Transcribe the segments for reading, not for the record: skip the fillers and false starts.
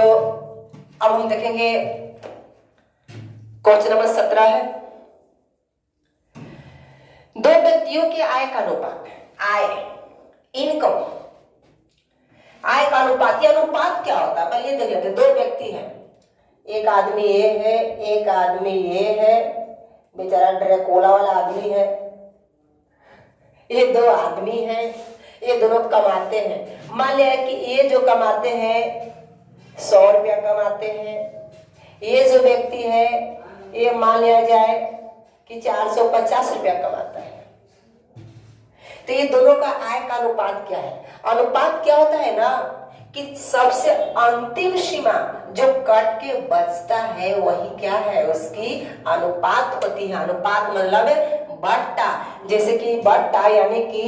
अब हम देखेंगे क्वेश्चन नंबर 17 है। दो व्यक्तियों के आय का अनुपात, आय इनकम, आय का अनुपात, ये अनुपात क्या होता है पहले देख लेते हैं। दो व्यक्ति हैं, एक आदमी ये है, एक आदमी ये है, बेचारा ड्रैकुला वाला आदमी है। ये दो आदमी हैं, ये दोनों कमाते हैं। मान लिया कि ये जो कमाते हैं 100 रुपया कमाते हैं, ये जो व्यक्ति है ये मान लिया जाए कि 450 रुपया कमाता है। तो ये दोनों का आय का अनुपात क्या है? अनुपात क्या होता है ना कि सबसे अंतिम सीमा जो कट के बचता है वही क्या है, उसकी अनुपात होती है। अनुपात मतलब बट्टा, जैसे कि बट्टा यानी कि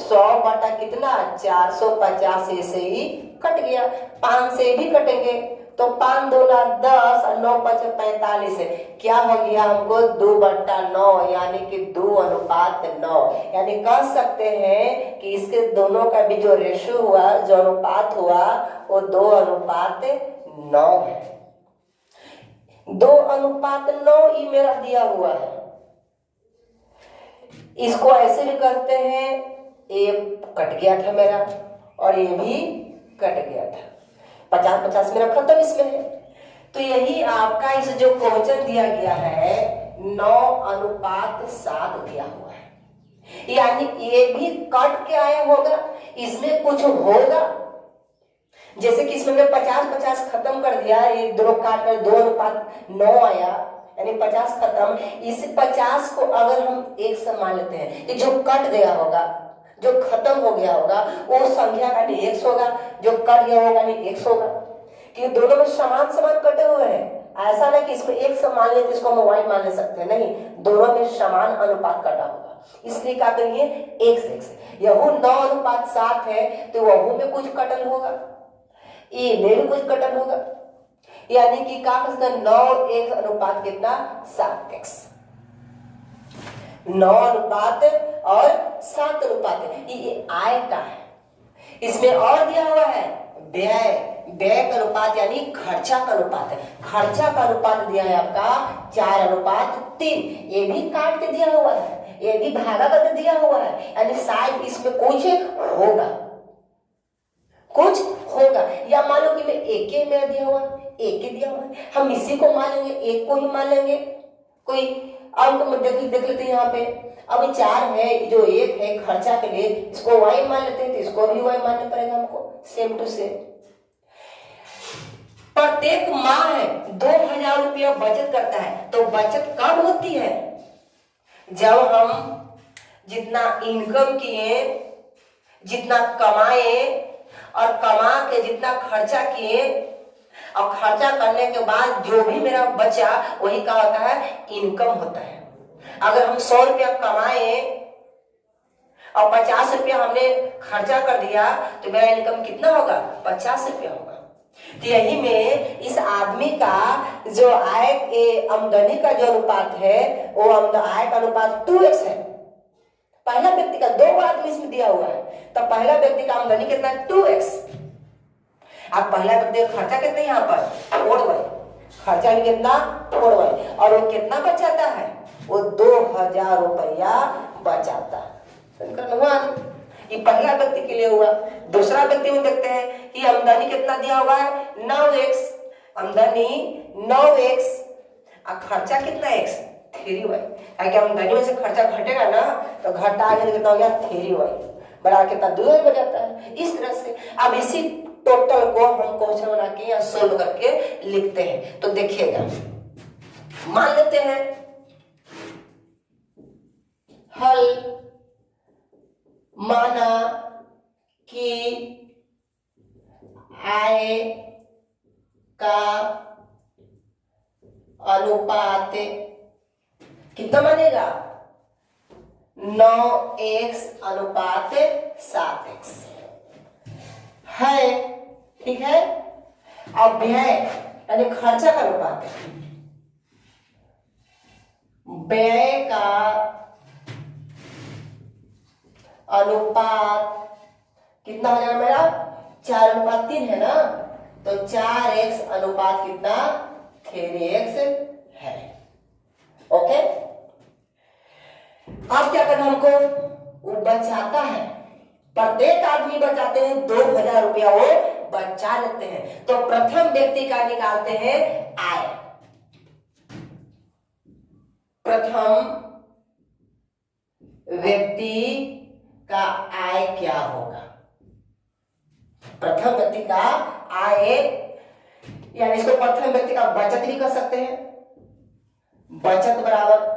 100 बटा कितना 450 से ही कट गया, 5 से भी कटेंगे तो 5 दूना 10 और 9 पचे 45 है। क्या हो गया हमको 2/9 यानी कि 2:9। यानी कह सकते हैं कि इसके दोनों का भी जो रेशियो हुआ, जो अनुपात हुआ वो 2:9 है। 2:9 ही मेरा दिया हुआ है। इसको ऐसे भी करते हैं, ये कट गया था मेरा और ये भी कट गया था, 50-50 मेरा खत्म इसमें है। तो यही आपका इस जो क्वेश्चन दिया गया है 9:7 दिया हुआ है। यानी ये भी कट के आया होगा, इसमें कुछ होगा। जैसे कि इसमें मैं 50-50 खत्म कर दिया, ये दोनों काट कर 2:9 आया, यानी 50 खत्म। इस 50 को अगर हम एक से मान लेते हैं कि जो कट गया होगा, जो खत्म हो गया होगा वो संख्या का नहीं x होगा, जो कट गया होगा नहीं x होगा, क्योंकि दोनों में समान समान कटे हुए हैं। ऐसा नहीं कि इसको x से मान लेते इसको हम y मान ले सकते हैं, नहीं, दोनों में समान अनुपात कटा होगा। इसलिए क्या करेंगे x यहू 9:7 है तो वहू में कुछ कटल होगा, ये में भी कुछ कटल होगा, यानी कि क्या कर सकते 9x अनुपात कितना 7x। 9:7 और 7:7 ये आय का है। इसमें और दिया हुआ है व्यय, व्यय का अनुपात यानी खर्चा का अनुपात है। खर्चा का अनुपात दिया है आपका 4:3, ये भी काट के दिया हुआ है, ये भी भागा करके दिया हुआ है, यानी शायद इसमें कुछ होगा, कुछ होगा। या मान लो कि मैं एक ही मेरा दिया हुआ, एक ही दिया हुआ है, हम इसी को मान लेंगे, एक को ही मान लेंगे। कोई अंक में देख लेते हैं यहाँ पे, अब 4 है, जो 1 है खर्चा के लिए, इसको y मान लेते हैं तो इसको भी y मानना पड़ेगा हमको, सेम टू सेम। प्रत्येक माह 2000 रुपया बचत करता है, तो बचत कब होती है? जब हम जितना इनकम किए, जितना कमाए और कमा के जितना खर्चा किए और खर्चा करने के बाद जो भी मेरा बचा वही क्या होता है, इनकम होता है। अगर हम 100 रुपया कमाए और 50 रुपया हमने खर्चा कर दिया तो मेरा इनकम कितना होगा, 50 रुपया होगा। तो यही में इस आदमी का जो आय के आमदनी का जो अनुपात है वो आय का अनुपात 2x है। पहला व्यक्ति का 2 आदमी इसमें दिया हुआ है, तो पहला व्यक्ति का आमदनी कितना 2x। अब पहला व्यक्ति का खर्चा कितना यहाँ पर 4y, खर्चा भी कितना 4y, और वो कितना बचाता है, वो 2000 रुपया बचाता है। ये पहला व्यक्ति के लिए हुआ। दूसरा व्यक्ति में देखते हैं कि आमदनी कितना दिया हुआ है 9x, आमदनी 9x और खर्चा कितना x 3y। क्या आमदनी में से खर्चा घटेगा ना तो घटा के कितना हो गया 3y, बड़ा कितना 2y बचाता है। इस तरह से अब इसी टोटल को हम क्वेश्चन बना के या सोल्व करके लिखते हैं। तो देखिएगा, मान लेते हैं हल माना कि आय का अनुपात कितना बनेगा 9x अनुपात 7x है, ठीक है। अब व्यय यानी खर्चा का अनुपात है, व्यय का अनुपात कितना हो जाएगा मेरा 4:3 है ना, तो 4x अनुपात कितना 3x है। ओके, अब क्या करना हमको, वो बचाता है, प्रत्येक आदमी बचाते हैं 2000 रुपया वो बचा लेते हैं। तो प्रथम व्यक्ति का निकालते हैं आय। प्रथम व्यक्ति का आय क्या होगा, प्रथम व्यक्ति का आय, यानी इसको प्रथम व्यक्ति का बचत भी कर सकते हैं। बचत बराबर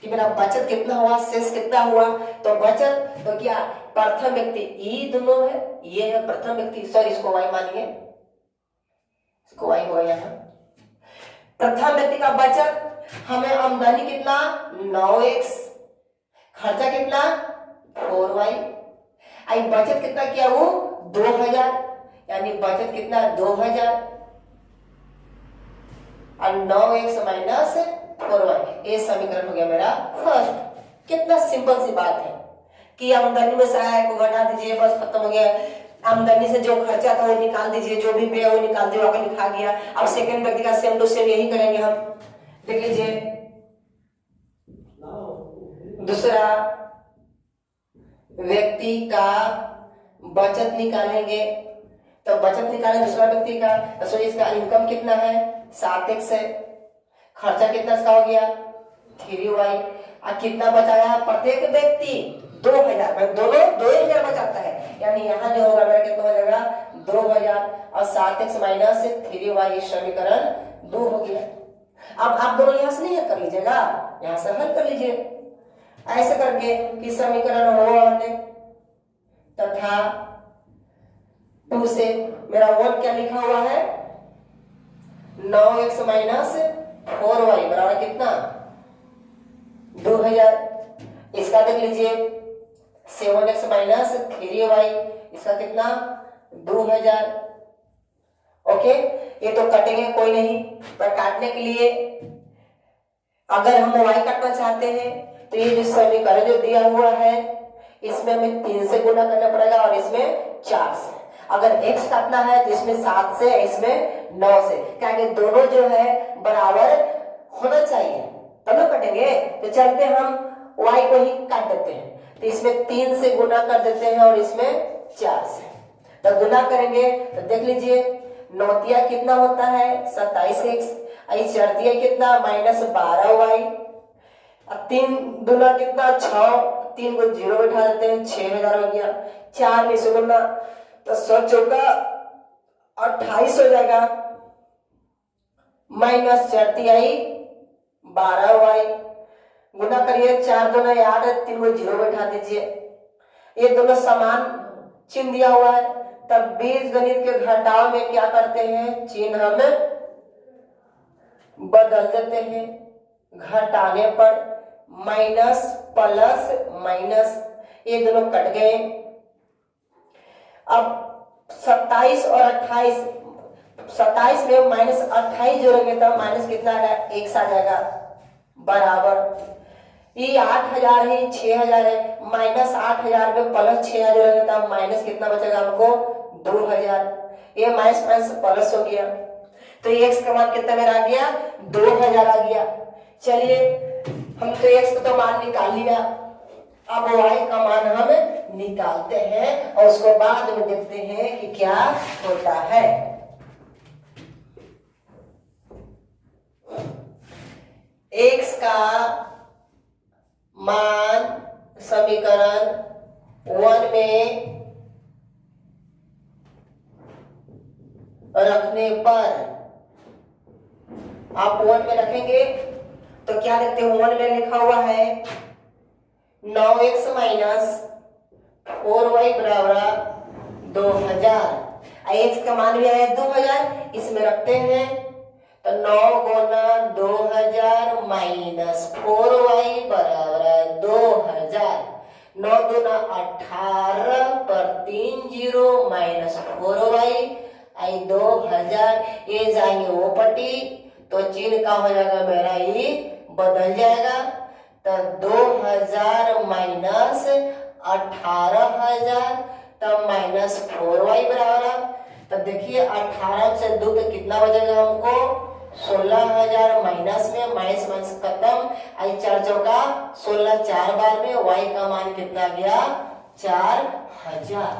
कि मेरा बचत कितना हुआ, शेष कितना हुआ, तो बचत तो क्या प्रथम व्यक्ति ई दोनों है, ये है प्रथम व्यक्ति, सॉरी इसको वाई मानिए, इसको वाई होगा यहाँ। प्रथम व्यक्ति का बचत, हमें आमदनी कितना 9x, खर्चा कितना 4y, आई बचत कितना किया वो 2000, यानी बचत कितना 2000 और 9x माइनस 4y, ये समीकरण हो गया मेरा फर्स्ट। कितना सिंपल सी बात है कि आमदनी में सहायक को घटा दीजिए, बस खत्म हो गया। आमदनी से जो खर्चा था वो निकाल दीजिए, जो भी व्यय वो निकाल दीजिए, आगे लिखा गया। अब सेकंड व्यक्ति का सेम टू सेम यही करेंगे हम। देख लीजिए, दूसरा व्यक्ति का बचत निकालेंगे, तो बचत निकालें दूसरा व्यक्ति का, तो इसका इनकम कितना है 7x है, खर्चा कितना इसका हो गया 3y, और कितना बचाया प्रत्येक व्यक्ति 2000, दोनों 2000 बचाता है, यानी यहाँ जो होगा मेरा कितना हो जाएगा 2000 और 7x माइनस 3y, समीकरण 2 हो गया। अब आप दोनों यहाँ से नहीं हल कर लीजिएगा, यहाँ से हल कर लीजिए ऐसे करके कि समीकरण हो तथा 2 से मेरा 1 क्या लिखा हुआ है 9x माइनस 4y बराबर कितना 2000। इसका देख लीजिए 7x माइनस 3y, इसका कितना 2000। ओके, ये तो कटेंगे कोई नहीं, पर काटने के लिए अगर हम y काटना चाहते हैं तो ये जो समीकरण जो दिया हुआ है इसमें हमें 3 से गुना करना पड़ेगा और इसमें 4 से। अगर x काटना है तो इसमें 7 से, इसमें 9 से, क्या कि दोनों जो है बराबर होना चाहिए तब ना कटेंगे। तो चलते हम y को ही काट देते हैं, तो इसमें 3 से गुना कर देते हैं और इसमें 4 से, तो गुना करेंगे तो देख लीजिए नौतिया कितना होता है 27x, चरतिया कितना माइनस 12y, 3 दूना कितना 6, 3 को 0 बैठा देते हैं 6000 हो गया। 4 में से गुना तो 100 चौका 28 हो जाएगा, माइनस चरतियाई 12y, गुना करिए 4 दूना 8, 3 को 0 बैठा दीजिए, ये दोनों समान चिन्ह दिया हुआ है। तब बीज गणित के घटाव में क्या करते हैं, चिन्ह हम बदल देते हैं, घटाने पर माइनस प्लस माइनस, ये दोनों कट गए। अब 27 और 28, 27 में माइनस 28 जोड़ेंगे तब माइनस कितना आएगा 1 आ जाएगा, बराबर ये 8000 है 6000 है, माइनस 8000 में प्लस 6000 जोड़ेंगे तब माइनस कितना बचेगा हमको 2000, ये माइनस माइनस प्लस हो गया, तो x का मान कितना मेरा आ गया 2000 आ गया। चलिए हम तो x का तो मान निकाल लिया, अब y का मान हम निकालते हैं और उसको बाद में देखते हैं कि क्या होता है। x का मान समीकरण 1 में रखने पर, आप 1 में रखेंगे तो क्या देखते हैं 1 में लिखा हुआ है 9x माइनस 4y बराबर 2000, x का मान भी आया 2000, इसमें रखते हैं तो 9 गुना 2000 माइनस 4y बराबर 2000, 9 दूना 18 पर 3 0 माइनस 4y आई 2000, ये जाएंगे वो पट्टी तो चिन्ह का हो जाएगा मेरा ये बदल जाएगा, तो 2000 माइनस 18000 तब माइनस 4y बराबर, तो देखिए 18 से 2 तो कितना बचेगा हमको 16,000 माइनस में माइनस माइनस खत्म। आई 4 चौका 16 4 बार में y का मान कितना गया 4,000।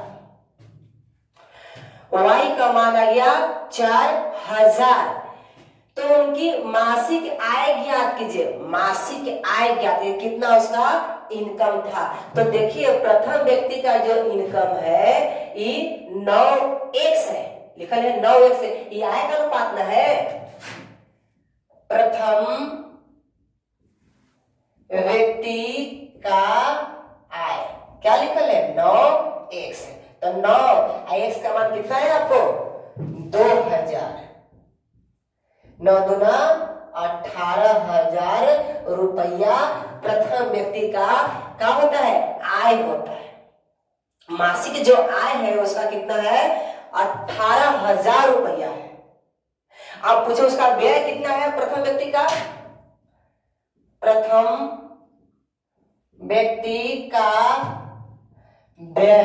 y का मान आ गया 4,000। तो उनकी मासिक आय ज्ञात कीजिए। मासिक आय ज्ञात कितना उसका इनकम था। तो देखिए प्रथम व्यक्ति का जो इनकम है ये 9x है, लिखा है 9x है। ये आय का अनुपात ना है। प्रथम व्यक्ति का आय क्या लिखा है 9x है। तो 9x का मान कितना है आपको 2,000। 9 दूना 18,000 रुपया प्रथम व्यक्ति का क्या होता है आय होता है। मासिक जो आय है उसका कितना है 18,000 रुपया है। आप पूछो उसका व्यय कितना है प्रथम व्यक्ति का। प्रथम व्यक्ति का व्यय,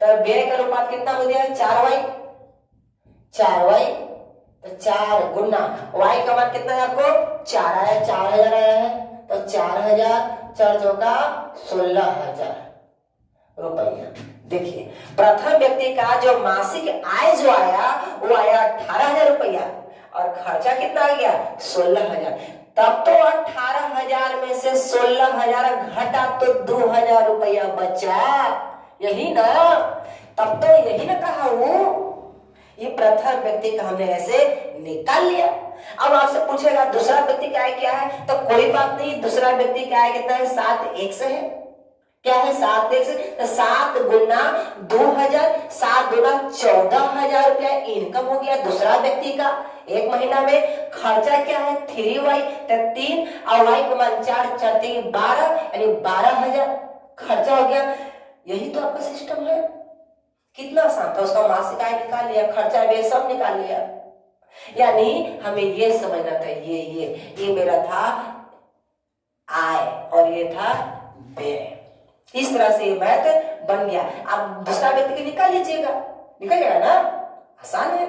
तब व्यय का अनुपात कितना हो गया 4y। 4y तो 4 गुना y का मान कितना है आपको 4 आया, 4,000 आया है। तो 4,000 4 चौका 16,000 रुपया। देखिए प्रथम व्यक्ति का जो मासिक आय जो आया वो आया 18,000 रुपया और खर्चा कितना आ गया 16,000। तब तो 18,000 में से 16,000 घटा तो 2,000 रुपया बचा, यही ना। तब तो यही ना कहा वो ये प्रथम व्यक्ति का हमने ऐसे निकाल लिया। अब आपसे पूछेगा दूसरा व्यक्ति का आय क्या है, तो कोई बात नहीं, दूसरा व्यक्ति का आय कितना है 7x है। क्या है 7x, तो 7 गुना 2,000, 7 गुना 14,000 रुपया इनकम हो गया दूसरा व्यक्ति का एक महीना में। खर्चा क्या है 3y, तो 3 और y का मान 4 4 3 12 यानी 12,000 खर्चा हो गया। यही तो आपका सिस्टम है। कितना आसान था, उसका मासिक आय निकाल लिया, खर्चा व्यय सब निकाल लिया। यानी हमें ये समझना था ये मेरा था आय और ये था व्यय। इस तरह से ये मैथ बन गया। आप दूसरा व्यक्ति की निकाल लीजिएगा, निकल जाएगा ना, आसान है।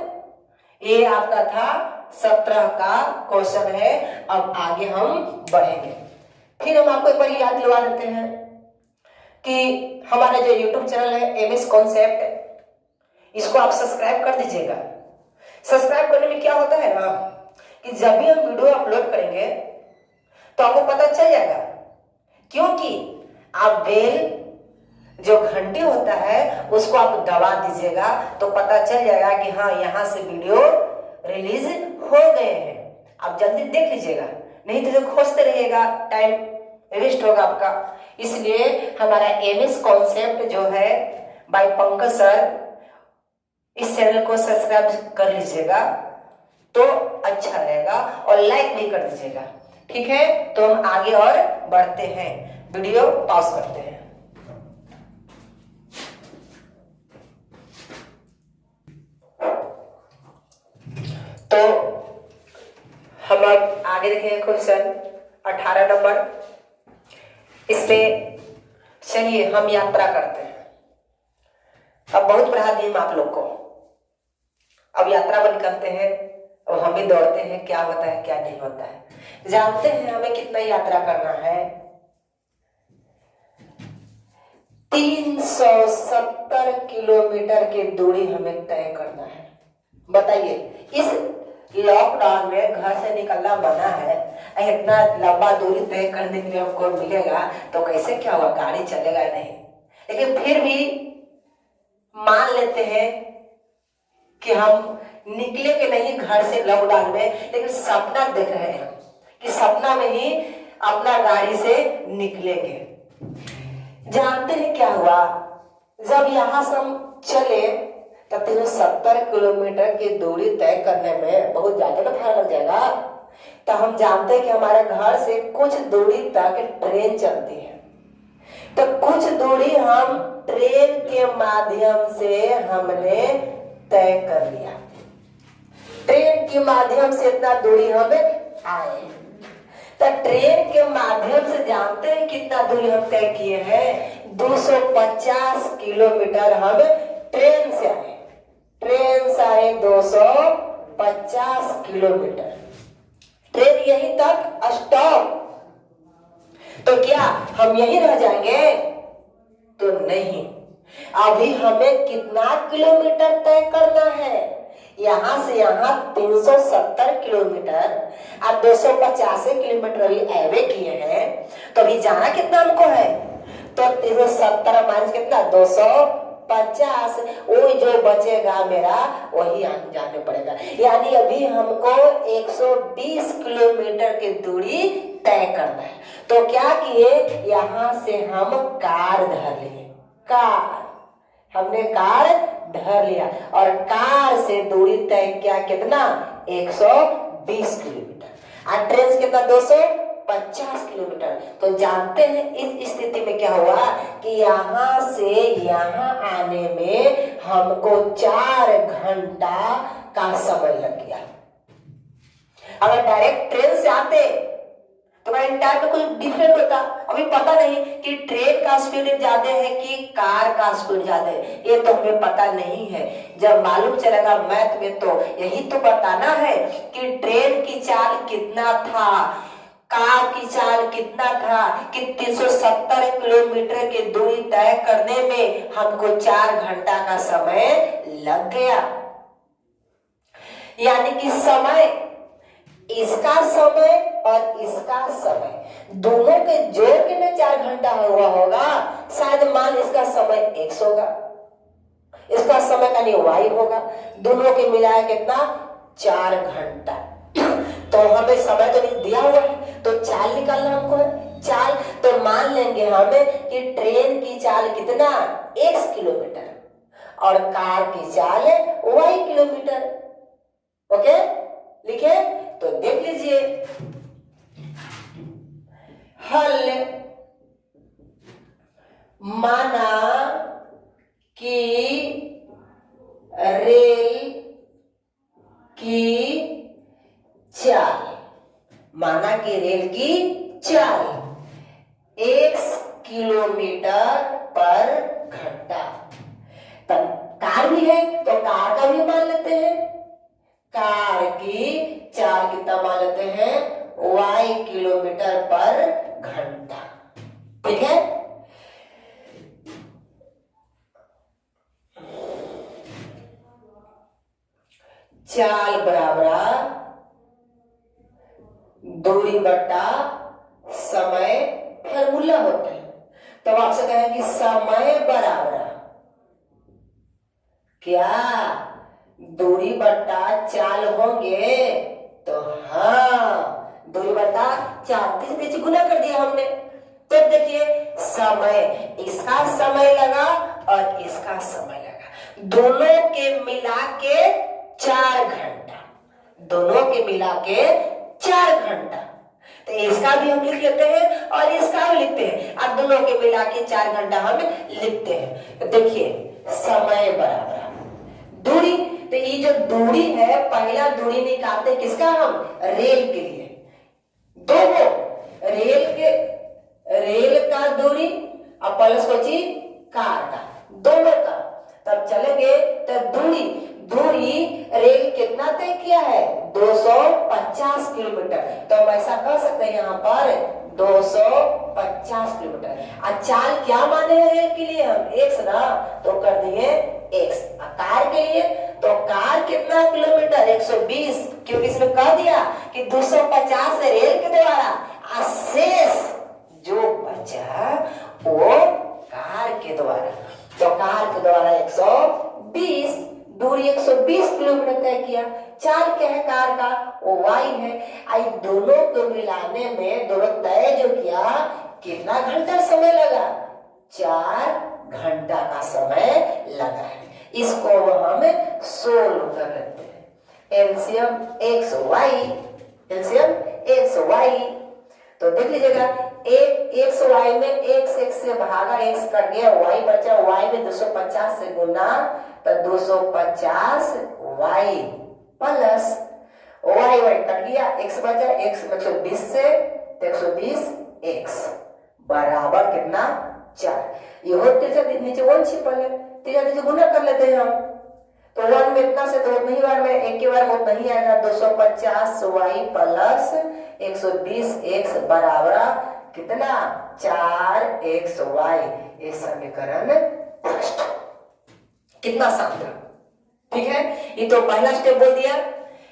ये आपका था 17 का क्वेश्चन है। अब आगे हम बढ़ेंगे। फिर हम आपको एक बार याद दिलवा देते हैं कि हमारा जो YouTube चैनल है एमएस कॉन्सेप्ट, इसको आप सब्सक्राइब कर दीजिएगा। सब्सक्राइब करने में क्या होता है ना कि जब भी हम वीडियो अपलोड करेंगे तो आपको पता चल जाएगा, क्योंकि आप बेल जो घंटी होता है उसको आप दबा दीजिएगा तो पता चल जाएगा कि हाँ यहाँ से वीडियो रिलीज हो गए हैं। आप जल्दी देख लीजिएगा, नहीं तो जो खोजते रहिएगा टाइम वेस्ट होगा आपका। इसलिए हमारा एमएस कॉन्सेप्ट जो है बाय पंकज सर, इस चैनल को सब्सक्राइब कर लीजिएगा तो अच्छा रहेगा और लाइक भी कर दीजिएगा। ठीक है, तो हम आगे और बढ़ते हैं, वीडियो पॉज करते हैं। तो हम अब आगे देखेंगे क्वेश्चन 18 नंबर। इसमें चलिए हम यात्रा करते हैं। अब बहुत पढ़ा दिए आप लोग को, अब यात्रा पर निकलते हैं और हम भी दौड़ते हैं क्या होता है क्या नहीं होता है। जानते हैं हमें कितना यात्रा करना है 370 किलोमीटर की दूरी हमें तय करना है। बताइए इस लॉकडाउन में घर से निकलना मना है, इतना लंबा दूरी तय करने के लिए हमको मिलेगा तो कैसे क्या हुआ, गाड़ी चलेगा नहीं। लेकिन फिर भी मान लेते हैं कि हम निकलेंगे नहीं घर से लॉकडाउन में, लेकिन सपना देख रहे हैं कि सपना में ही अपना गाड़ी से निकलेंगे। जानते हैं क्या हुआ, जब यहां से हम चले तो 370 किलोमीटर की दूरी तय करने में बहुत ज्यादा तो भाड़ा लग जाएगा। तो हम जानते हैं कि हमारे घर से कुछ दूरी तक ट्रेन चलती है, तो कुछ दूरी हम ट्रेन के माध्यम से हमने तय कर लिया। ट्रेन के माध्यम से इतना दूरी हम आए, तो ट्रेन के माध्यम से जानते हैं कितना दूरी हम तय किए हैं 250 किलोमीटर हम ट्रेन से आए। ट्रेन साढ़े 250 किलोमीटर, ट्रेन यहीं तक स्टॉप। तो क्या हम यहीं रह जाएंगे? तो नहीं, अभी हमें कितना किलोमीटर तय करना है? यहां से यहां 370 किलोमीटर, अब 250 किलोमीटर अभी एवे किए हैं, तो अभी जाना कितना हमको है? तो 370 माइनस कितना? 250, वो जो बचेगा मेरा वही जाने पड़ेगा। यानी अभी हमको 120 किलोमीटर की दूरी तय करना है। तो क्या किए, यहां से हम कार धर लिए, कार, हमने कार धर लिया और कार से दूरी तय किया कितना? 120 किलोमीटर। और ट्रेन से कितना? 250 किलोमीटर। तो जानते हैं इस स्थिति में क्या हुआ कि यहां से यहां आने में हमको 4 घंटा का समय लग गया। अगर डायरेक्ट ट्रेन से आते तो टाइम में कुछ डिफरेंट होता। अभी पता नहीं कि ट्रेन का स्पीड ज्यादा है कि कार का स्पीड ज्यादा है, ये तो हमें पता नहीं है। जब मालूम चलेगा मैथ में तो यही तो बताना है कि ट्रेन की चाल कितना था, कार की चाल कितना था, कि 370 किलोमीटर की दूरी तय करने में हमको 4 घंटा का समय लग गया। यानी कि समय, इसका समय और इसका समय दोनों के जोड़ के में 4 घंटा हुआ होगा। शायद मान इसका समय x होगा, इसका समय का नहीं y होगा, दोनों के मिलाया कितना? 4 घंटा। तो हमें समय तो नहीं दिया हुआ है, तो चाल निकालना हमको है। चाल तो मान लेंगे हमें कि ट्रेन की चाल कितना? x किलोमीटर और कार की चाल y किलोमीटर। ओके, लिखे? तो देख लीजिए, हल माना कि रेल की चाल, माना कि रेल की चाल 1 किलोमीटर पर घंटा। तब कार भी है तो कार का भी मान लेते हैं, कार की चाल कितना मान लेते हैं? y किलोमीटर पर घंटा। ठीक है, चाल बराबर दूरी बटा समय फॉर्मूला होता है। तो आपसे कहें कि समय बराबर क्या दूरी बटा चाल होंगे? तो हाँ, दूरी बटा चाल, पीछे गुना कर दिया हमने। तो देखिए समय, इसका समय लगा और इसका समय लगा, दोनों के मिला के 4 घंटा, दोनों के मिला के 4 घंटा। तो इसका भी हम लिख लेते हैं और इसका भी लिखते हैं, अब दोनों के मिला के 4 घंटा हम लिखते हैं। तो देखिए समय बराबर दूरी, तो ये जो दूरी है, पहला दूरी निकालते किसका? हम रेल के लिए, दोनों रेल का दूरी और प्लस बची कार का, दोनों का। तब चलेंगे तो दूरी रेल कितना तय किया है? 250 किलोमीटर। तो हम ऐसा कर सकते हैं यहाँ पर 250 किलोमीटर। चाल क्या माने हैं रेल के लिए? हम x ना, तो कर दिए x। कार के लिए तो कार कितना किलोमीटर? 120, क्योंकि इसने कह दिया कि 250 रेल के द्वारा, शेष जो बचा वो कार के द्वारा। तो कार के द्वारा 120, दूरी 120 किलोमीटर तय किया। चाल क्या है कार का? वो y है। आई दोनों को मिलाने में, दोनों तय जो किया, कितना घंटा समय लगा? 4 घंटा का समय लगा है। इसको हम सोल्व कर लेते हैं। एलसीएम एक्स वाई, तो देख लीजिएगा, एक्स वाई में एक्स से भागा, एक्स कट गया, वाई बचा, वाई में 250 से गुना, तो 250 वाई प्लस वाई कट गया, एक्स बचा, एक्स 120 से 120 एक्स बराबर कितना? 4। ये हो नीचे 1 छिपल है, तीसरा नीचे गुना कर लेते हैं हम, तो 1 में इतना से तो उतना ही बार में एक के बार में उतना ही आएगा। 250 वाई प्लस 120 एक्स बराबर कितना 4 एक्स वाई। ये समीकरण फर्स्ट। कितना आसान था, ठीक है। ये तो पहला स्टेप बोल दिया।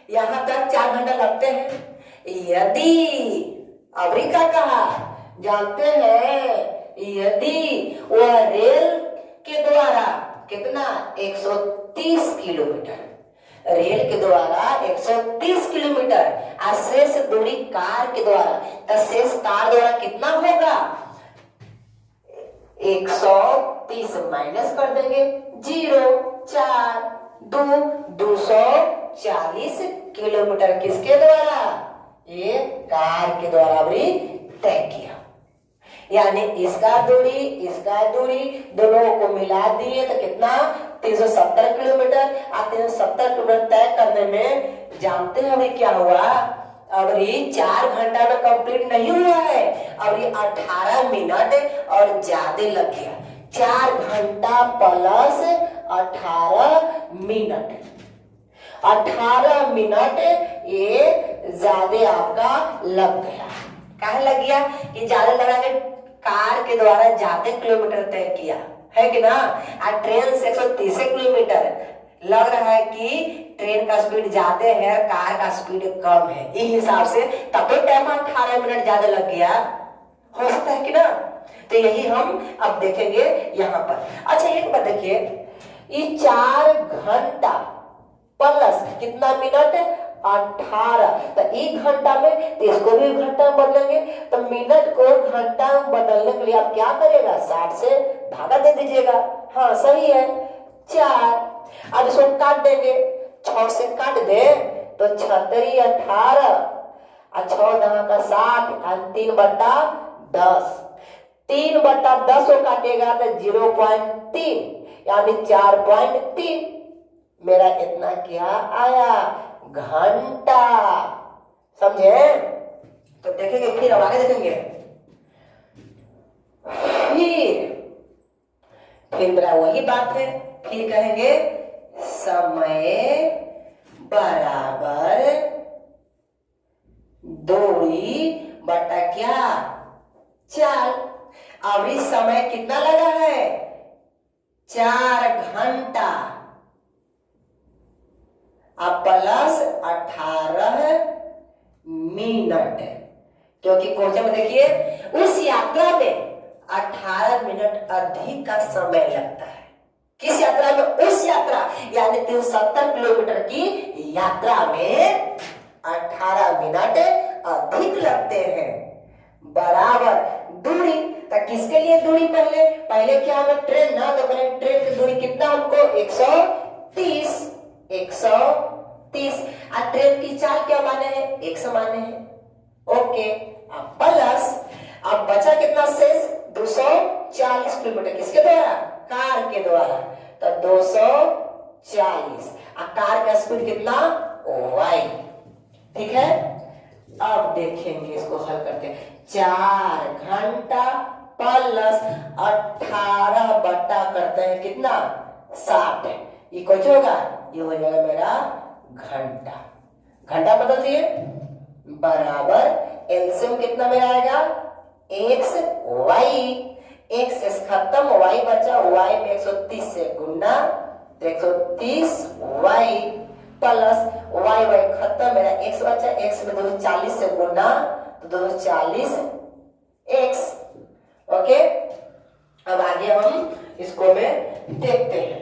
यहां तक 4 घंटा लगते हैं। यदि अभी क्या कहा जानते हैं, यदि वह रेल के द्वारा कितना 130 किलोमीटर, रेल के द्वारा 130 किलोमीटर और शेष दूरी कार के द्वारा, तो शेष कार द्वारा कितना होगा 130 माइनस कर देंगे 0 4 2 240 किलोमीटर किसके द्वारा, ये कार के द्वारा भी तय किया। यानी इसका दूरी दोनों को मिला दिए तो कितना 370 किलोमीटर। 370 किलोमीटर तय करने में जानते हैं अभी क्या हुआ, अभी 4 घंटा में कंप्लीट नहीं हुआ है, अभी 18 मिनट और ज्यादा लग गया। 4 घंटा प्लस 18 मिनट, 18 मिनट ये ज्यादा आपका लग गया। कहाँ लग गया कि ज्यादा लगा के कार के द्वारा ज्यादा किलोमीटर तय किया है कि ना। ट्रेन से 130 किलोमीटर लग रहा है कि ट्रेन का स्पीड ज्यादा है, कार का स्पीड कम है, इस हिसाब से तब तो टाइम 18 मिनट ज्यादा लग गया, हो सकता है कि ना। तो यही हम अब देखेंगे यहाँ पर। अच्छा एक बात देखिए, ये 4 घंटा प्लस कितना मिनट 18, तो 1 घंटा में तो इसको भी घंटा में बदलेंगे, तो मिनट को घंटा में बदलने के लिए आप क्या करेगा 60 से भागा दे दीजिएगा। हाँ सही है 4। अब इसको काट देंगे, 6 से काट दे तो 36 18 और 6 दहा का 60 और 3/10, 3/10 को काटेगा तो 0.3 यानी 4.3। मेरा इतना क्या आया घंटा, समझे। तो देखेंगे फिर अब आगे देखेंगे। फिर मेरा वही बात है, फिर कहेंगे समय बराबर दूरी बटा क्या चाल। अभी समय कितना लगा है 4 घंटा अब प्लस 18 मिनट, क्योंकि क्वेश्चन में देखिए उस यात्रा में 18 मिनट अधिक का समय लगता है। किस यात्रा में, उस यात्रा यानी 370 किलोमीटर की यात्रा में 18 मिनट अधिक लगते हैं। बराबर दूरी, तो किसके लिए दूरी, पहले क्या हमें ट्रेन ना, तो पहले ट्रेन की दूरी कितना हमको 130 और ट्रेन की चाल क्या माने हैं 100 माने हैं। ओके अब प्लस, अब बचा कितना शेष 240 किलोमीटर किसके द्वारा, कार के द्वारा, तो 240 और कार का स्पीड कितना y, ठीक है। अब देखेंगे इसको हल करके, 4 घंटा प्लस 18 बटा करते हैं कितना 60, ये कुछ होगा, ये हो जाएगा मेरा घंटा। घंटा बदल दिए बराबर एलसीएम कितना मेरा आएगा x y, x खत्म y बचा, y में 130 से गुना 130 y प्लस y खत्म, मेरा x बचा, x में 240 से गुना तो 240 x। ओके अब आगे हम इसको में देखते हैं।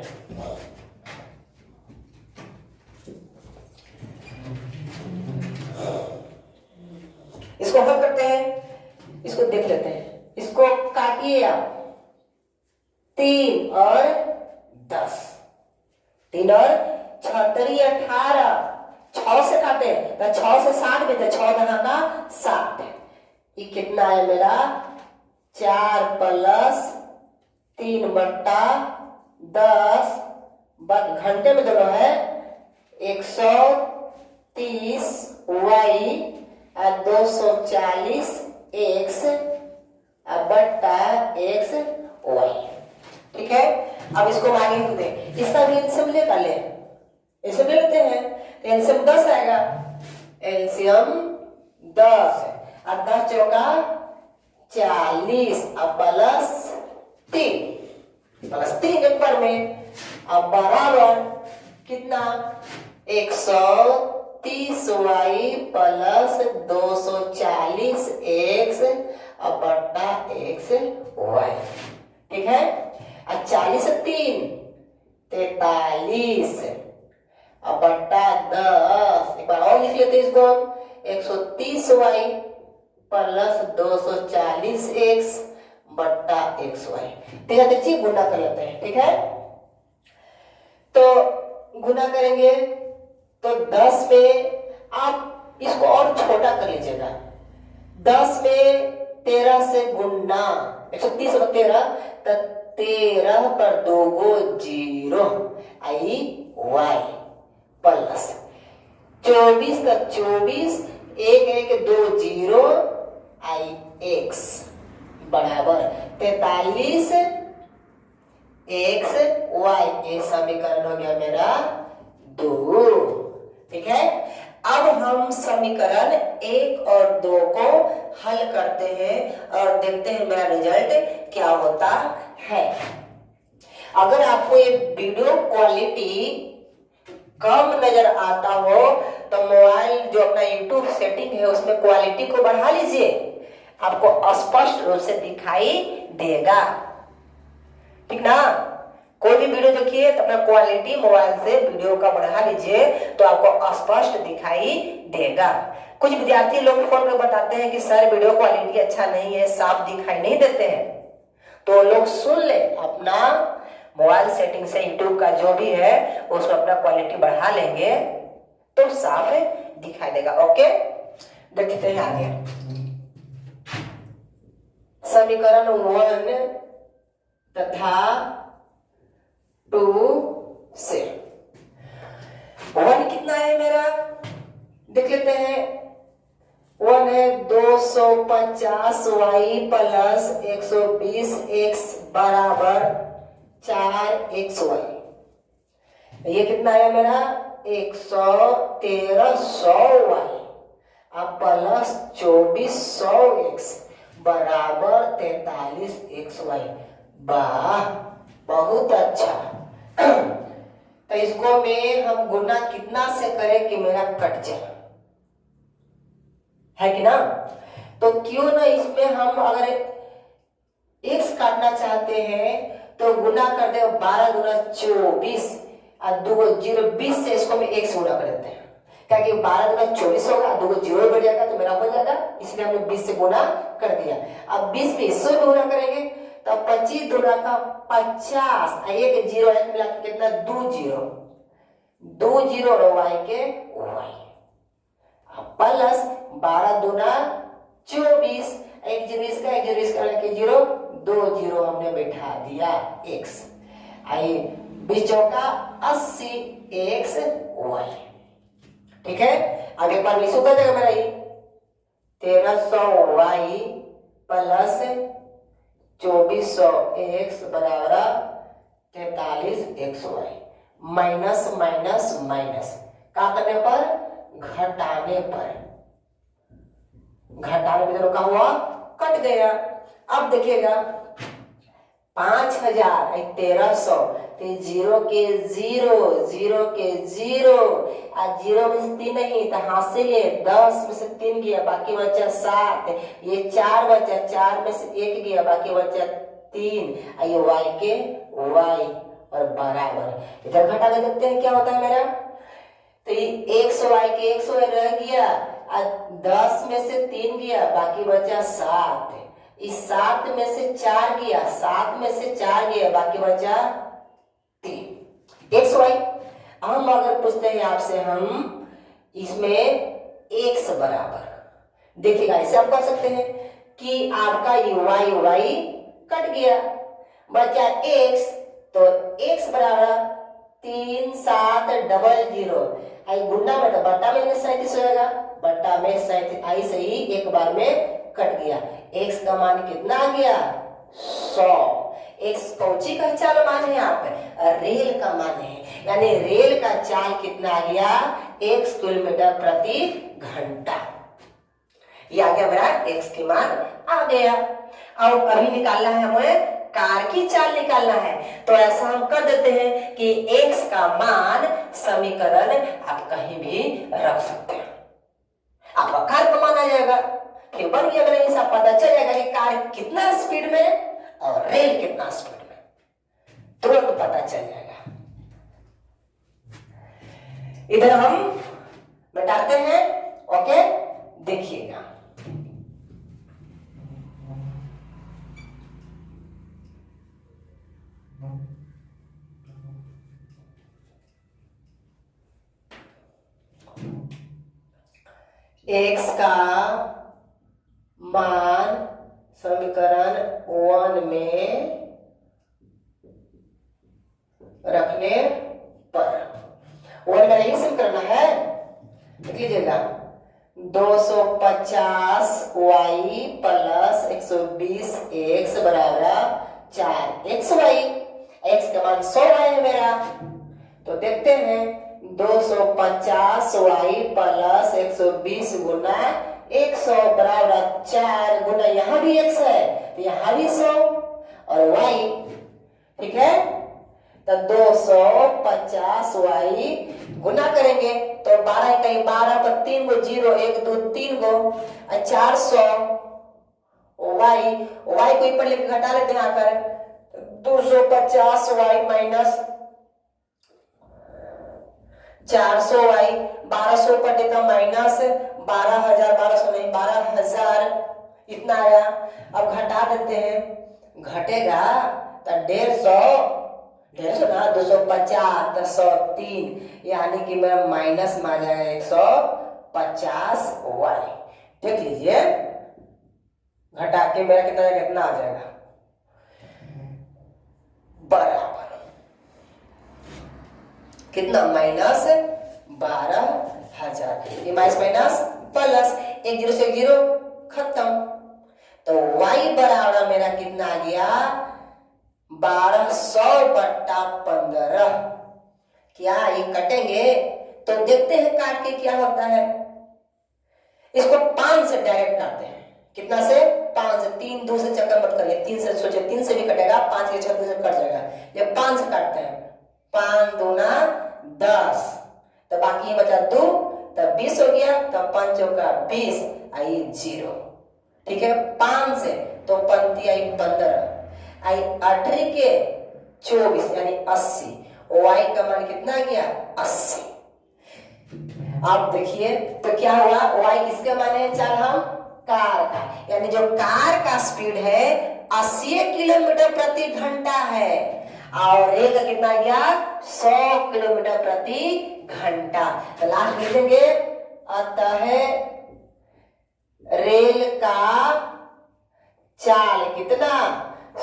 इसको हल करते हैं, इसको देख लेते हैं। इसको काटिए आप, 3 और 10, 3 और 36 18, 6 से काटे तो 6 से 60 में, तो 6 दहा का 60, ये कितना है मेरा 4 प्लस 3 बट्टा 10 घंटे में दोनों है 130 वाई और 240 एक्स बट्टा एक्स वाई, ठीक है। अब इसको आगे दें, इसका भी एलसीएम ले कर ले, ऐसे ले लेते हैं तो एलसीएम 10 आएगा, एलसीएम 10 और 10 चौका 40 अब प्लस 3 एक बार में, अब बराबर कितना 130y प्लस 240x अब बट्टा xy, ठीक है। अब 40 से 3 43 अब बट्टा 10, एक बार और लिख लेते हैं इसको 130y प्लस 240x बट्टा xy, देखिए गुना कर लेते हैं, ठीक है। तो गुना करेंगे तो 10 में आप इसको और छोटा कर लीजिएगा, 10 में 13 से गुना 130 और 13 तो 13 पर 2 गो 0 आई y प्लस 24 का 24 एक 2 0 आई x बराबर 43 x y, ये समीकरण हो गया मेरा 2, ठीक है। अब हम समीकरण 1 और 2 को हल करते हैं और देखते हैं मेरा रिजल्ट क्या होता है। अगर आपको ये वीडियो क्वालिटी कम नजर आता हो तो मोबाइल जो अपना यूट्यूब सेटिंग है उसमें क्वालिटी को बढ़ा लीजिए, आपको स्पष्ट रूप से दिखाई देगा, ठीक ना। कोई भी वीडियो देखिए तो अपना क्वालिटी मोबाइल से वीडियो का बढ़ा लीजिए तो आपको स्पष्ट दिखाई देगा। कुछ विद्यार्थी लोग फोन में बताते हैं कि सर वीडियो क्वालिटी अच्छा नहीं है, साफ दिखाई नहीं देते हैं, तो लोग सुन ले, अपना मोबाइल सेटिंग से यूट्यूब का जो भी है उसमें अपना क्वालिटी बढ़ा लेंगे तो साफ दिखाई देगा। ओके, देखते हैं आगे समीकरण 1 तथा 2 से 1 कितना है मेरा, देख लेते हैं। 1 है 250y प्लस 120x बराबर 4xy, ये कितना है मेरा 11300y अब प्लस 2400x बराबर 43xy। वाह, बहुत अच्छा। तो इसको में हम गुना कितना से करें कि मेरा कट जाए, है कि ना। तो क्यों ना इसमें हम अगर x काटना चाहते हैं तो गुना कर दे, 12 गुना 24 और 2 0 20 से इसको में 1 से गुना कर देते हैं, क्योंकि 12 गुना 24 होगा, 2 0 बढ़ जाएगा तो मेरा हो जाएगा, इसलिए हमने 20 से गुना कर दिया। अब 20 में 100 में गुना करेंगे तो 25 गुना का 50 एक 0 एक मिला के कितना 2 0 और y के y प्लस 12 दूना 24 एक 0 इसका एक 0 इसका लेके 0 2 0 हमने बैठा दिया x आई 20 चौका 80 x y, ठीक है। आगे पर मिसो कर देगा मेरा ये 1300 y प्लस 2400 x बराबर 43 xy माइनस माइनस माइनस क्या करने पर घटाने पर दोनों का हुआ कट गया। अब देखिएगा 5000 1300 0 के 0 0 के 0 और 0 में से 3 नहीं तो हाथ से ये 10 में से 3 गया बाकी बचा 7, ये 4 बचा 4 में से 1 गया बाकी बचा 3, ये y के y और बराबर इधर घटा के देखते हैं क्या होता है मेरा। तो ये 100y के 100 रह गया और 10 में से 3 गया बाकी बचा 7, इस 7 में से 4 गया 7 में से 4 गया बाकी बचा 3 xy। हम अगर पूछते हैं आपसे हम इसमें x बराबर देखिएगा, ऐसे आप कर सकते हैं कि आपका y कट गया बचा x, तो x बराबर 3 7 0 आई गुना में तो बट्टा में 37 होगा, बट्टा में 37 आई से ही एक बार में कट गया। x का मान कितना आ गया 100, एक्स कौन सी का चाल मान है? आप रेल का मान है, यानी रेल का चाल कितना आ गया? x किलोमीटर प्रति घंटा। ये आ गया मेरा x की मान आ गया। अब अभी निकालना है हमें कार की चाल निकालना है, तो ऐसा हम कर देते हैं कि x का मान समीकरण आप कहीं भी रख सकते हैं, आपका कार का मान आ जाएगा। फिर बन गया मेरा हिसाब, पता चल जाएगा कि कार कितना स्पीड में और रेल कितना स्पीड में, तुरंत पता चल जाएगा। इधर हम बताते हैं, ओके, देखिएगा। x का मान समीकरण 1 में रखने पर, 1 में यही समीकरण है, लिख लीजिएगा। 250 y प्लस 120 x बराबर 4 xy। x का मान 100 है मेरा, तो देखते हैं 250 y प्लस 120 गुना 100 बराबर 4 गुना, यहां भी x है तो यहां भी 100 और y, ठीक है। तो 250 y गुना करेंगे तो 12 कहीं 12 पर 3 गो 0, 1 2 3 गो 400 y को ऊपर लेके घटा लेते हैं आकर 250 y माइनस 400 y, 1200 पर देता माइनस 12,000, 1200 नहीं 12,000 इतना आया। अब घटा देते हैं, घटेगा तो 150 ना 250 तो 103, यानी कि मेरा माइनस में आ जाएगा 150 y। देख लीजिए घटा के मेरा कितना आ जाएगा, बराबर कितना, माइनस 12,000। ये माइनस माइनस प्लस, 1 0 से 1 0 खत्म, तो y बराबर मेरा कितना आ गया, 1200/15। क्या ये कटेंगे? तो देखते हैं काट के क्या होता है। इसको 5 से डायरेक्ट काटते हैं, कितना से? 5 से। 3 2 से चक्कर मत करिए, 3 से सोचे, 3 से भी कटेगा, 5 के 36 से कट जाएगा। ये 5 से काटते हैं, 5 दूना 10, तो बाकी बचा 2, तब 20 हो गया, तब 5 चौका 20 आई 0, ठीक है। 5 से तो 5 आई 15 आई 18 के 24 यानी 80, y का मान कितना गया, 80। आप देखिए तो क्या हुआ, y किसके माने हैं? चाल हम कार का, यानी जो कार का स्पीड है 80 किलोमीटर प्रति घंटा है, और रेल का कितना गया, 100 किलोमीटर प्रति घंटा। तो लास्ट लिखेंगे, अतः रेल का चाल कितना,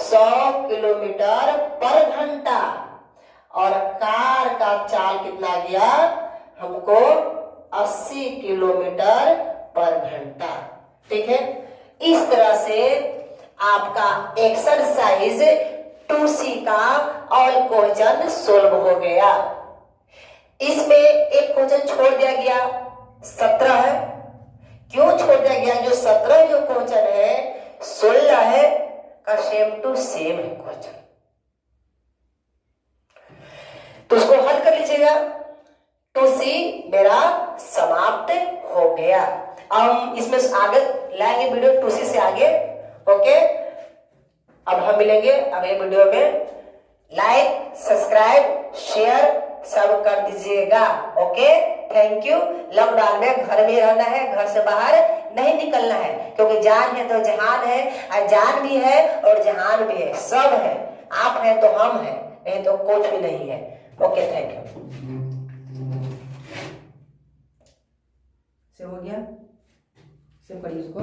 100 किलोमीटर पर घंटा, और कार का चाल कितना गया हमको, 80 किलोमीटर पर घंटा, ठीक है। इस तरह से आपका एक्सरसाइज 2C का ऑल क्वेश्चन सोल्व हो गया। इसमें एक क्वेश्चन छोड़ दिया गया, 17 है। क्यों छोड़ दिया गया? जो 17 जो क्वेश्चन है 16 है का सेम टू सेम है क्वेश्चन, तो उसको हल कर लीजिएगा। 2C मेरा समाप्त हो गया। हम इसमें आगे लाएंगे वीडियो 2C से आगे, ओके। अब हम मिलेंगे अगले वीडियो में। लाइक, सब्सक्राइब, शेयर सब कर दीजिएगा, ओके। Thank you. लॉकडाउन में घर में रहना है, घर से बाहर नहीं निकलना है, क्योंकि जान है तो जहान है, और जान भी है और जहान भी है, सब है। आप हैं तो हम हैं, नहीं तो कुछ भी नहीं है, ओके। Thank you. से हो गया, से पढ़िए इसको।